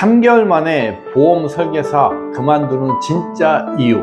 3개월 만에 보험 설계사 그만두는 진짜 이유.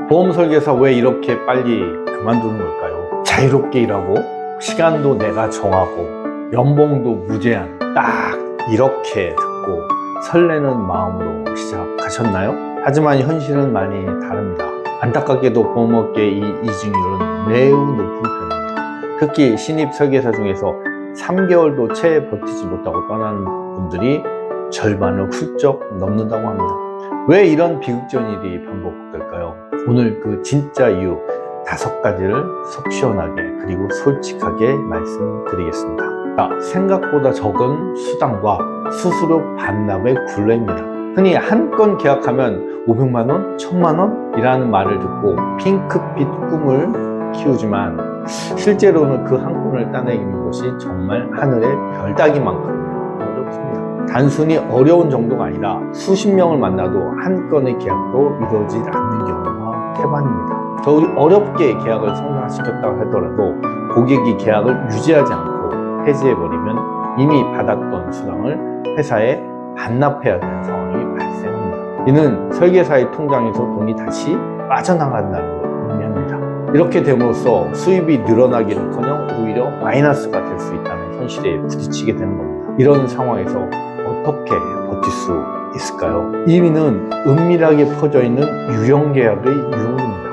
보험 설계사 왜 이렇게 빨리 그만두는 걸까요? 자유롭게 일하고 시간도 내가 정하고 연봉도 무제한, 딱 이렇게 듣고 설레는 마음으로 시작하셨나요? 하지만 현실은 많이 다릅니다. 안타깝게도 보험업계의 이 이직률은 매우 높은 편입니다. 특히 신입 설계사 중에서 3개월도 채 버티지 못하고 떠나는 분들이 절반을 훌쩍 넘는다고 합니다. 왜 이런 비극적인 일이 반복될까요? 오늘 그 진짜 이유 5가지를 속 시원하게 그리고 솔직하게 말씀드리겠습니다. 생각보다 적은 수당과 수수료 반납의 굴레입니다. 흔히 한 건 계약하면 500만원, 1000만원 이라는 말을 듣고 핑크빛 꿈을 키우지만 실제로는 그 한 건을 따내기는 것이 정말 하늘의 별 따기만큼 어렵습니다. 단순히 어려운 정도가 아니라 수십 명을 만나도 한 건의 계약도 이루어지지 않는 경우가 태반입니다. 더 어렵게 계약을 성사시켰다고 하더라도 고객이 계약을 유지하지 않고 해지해버리면 이미 받았던 수당을 회사에 반납해야 되는 상황이 발생합니다. 이는 설계사의 통장에서 돈이 다시 빠져나간다는 걸 의미합니다. 이렇게 됨으로써 수입이 늘어나기는커녕 오히려 마이너스가 될 수 있다는 현실에 부딪히게 되는 겁니다. 이런 상황에서 어떻게 버틸 수 있을까요? 1위는 은밀하게 퍼져 있는 유형 계약의 유혹입니다.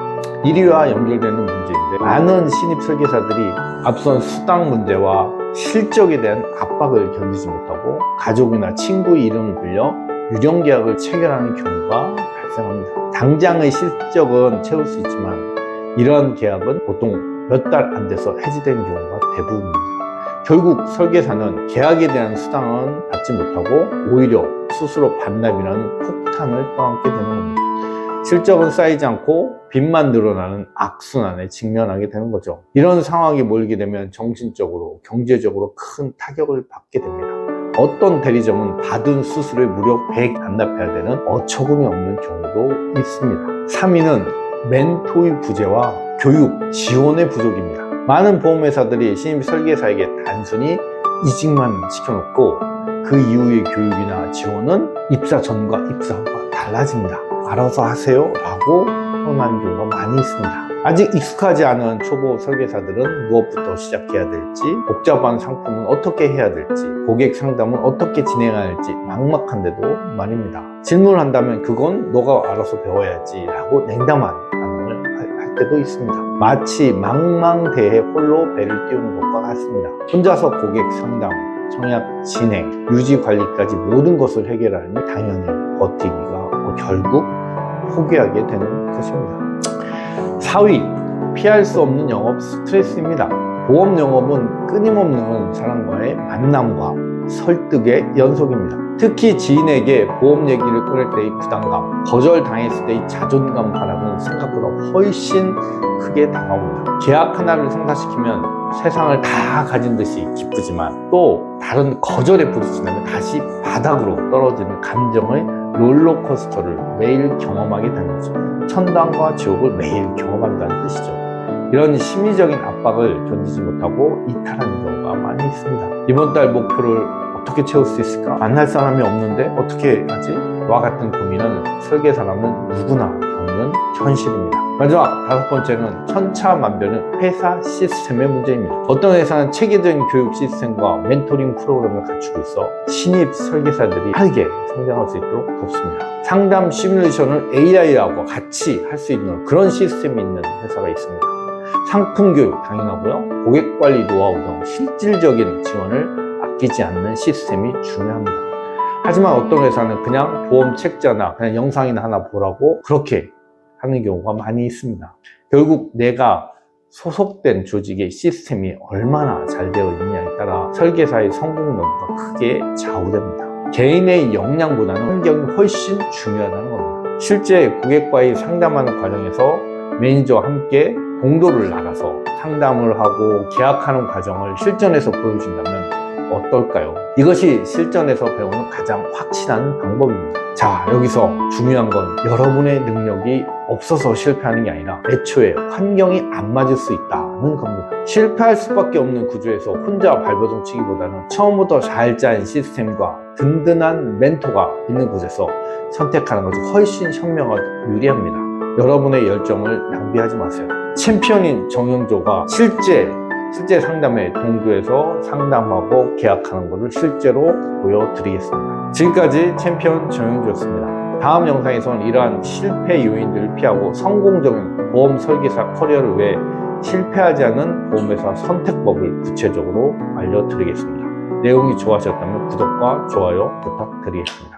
1위와 연결되는 문제인데, 많은 신입 설계사들이 앞선 수당 문제와 실적에 대한 압박을 견디지 못하고 가족이나 친구의 이름을 빌려 유령 계약을 체결하는 경우가 발생합니다. 당장의 실적은 채울 수 있지만 이러한 계약은 보통 몇 달 안 돼서 해지되는 경우가 대부분입니다. 결국 설계사는 계약에 대한 수당은 받지 못하고 오히려 수수료 반납이라는 폭탄을 떠안게 되는 겁니다. 실적은 쌓이지 않고 빚만 늘어나는 악순환에 직면하게 되는 거죠. 이런 상황에 몰리게 되면 정신적으로, 경제적으로 큰 타격을 받게 됩니다. 어떤 대리점은 받은 수수료의 무려 100 반납해야 되는 어처구니 없는 경우도 있습니다. 3위는 멘토의 부재와 교육, 지원의 부족입니다. 많은 보험회사들이 신입 설계사에게 단순히 이직만 시켜놓고 그 이후의 교육이나 지원은 입사 전과 입사 후가 달라집니다. 알아서 하세요 라고 표현하는 경우가 많이 있습니다. 아직 익숙하지 않은 초보 설계사들은 무엇부터 시작해야 될지, 복잡한 상품은 어떻게 해야 될지, 고객 상담은 어떻게 진행해야 할지 막막한데도 말입니다. 질문을 한다면 그건 너가 알아서 배워야지 라고 냉담한 반응을 할 때도 있습니다. 마치 망망대해 홀로 배를 띄우는 것과 같습니다. 혼자서 고객 상담, 청약 진행, 유지 관리까지 모든 것을 해결하니 당연히 버티기가 결국 포기하게 되는 것입니다. 4위, 피할 수 없는 영업 스트레스입니다. 보험 영업은 끊임없는 사람과의 만남과 설득의 연속입니다. 특히 지인에게 보험 얘기를 꺼낼 때의 부담감, 거절당했을 때의 자존감 하락은 생각보다 훨씬 크게 다가옵니다. 계약 하나를 성사시키면 세상을 다 가진 듯이 기쁘지만 또 다른 거절에 부딪힌다면 다시 바닥으로 떨어지는 감정의 롤러코스터를 매일 경험하게 되는 거죠. 천당과 지옥을 매일 경험한다는 뜻이죠. 이런 심리적인 압박을 견디지 못하고 이탈하는 경우가 많이 있습니다. 이번 달 목표를 어떻게 채울 수 있을까? 만날 사람이 없는데 어떻게 하지? 와 같은 고민은 설계사라면 누구나 겪는 현실입니다. 마지막 5번째는 천차만별은 회사 시스템의 문제입니다. 어떤 회사는 체계적인 교육 시스템과 멘토링 프로그램을 갖추고 있어 신입 설계사들이 빠르게 성장할 수 있도록 돕습니다. 상담 시뮬레이션을 AI하고 같이 할 수 있는 그런 시스템이 있는 회사가 있습니다. 상품 교육 당연하고요. 고객 관리 노하우 등 실질적인 지원을 아끼지 않는 시스템이 중요합니다. 하지만 어떤 회사는 그냥 보험 책자나 그냥 영상이나 하나 보라고 그렇게 하는 경우가 많이 있습니다. 결국 내가 소속된 조직의 시스템이 얼마나 잘 되어 있느냐에 따라 설계사의 성공 여부가 크게 좌우됩니다. 개인의 역량보다는 환경이 훨씬 중요하다는 겁니다. 실제 고객과의 상담하는 과정에서 매니저와 함께 봉도를 나가서 상담을 하고 계약하는 과정을 실전에서 보여준다면 어떨까요? 이것이 실전에서 배우는 가장 확실한 방법입니다. 자, 여기서 중요한 건 여러분의 능력이 없어서 실패하는 게 아니라 애초에 환경이 안 맞을 수 있다 않은 겁니다. 실패할 수밖에 없는 구조에서 혼자 발버둥 치기보다는 처음부터 잘 짠 시스템과 든든한 멘토가 있는 곳에서 선택하는 것이 훨씬 현명하고 유리합니다. 여러분의 열정을 낭비하지 마세요. 챔피언인 정영조가 실제 상담회 동조에서 상담하고 계약하는 것을 실제로 보여드리겠습니다. 지금까지 챔피언 정영조였습니다. 다음 영상에서는 이러한 실패 요인들을 피하고 성공적인 보험 설계사 커리어를 위해 실패하지 않는 보험회사 선택법을 구체적으로 알려드리겠습니다. 내용이 좋아하셨다면 구독과 좋아요 부탁드리겠습니다.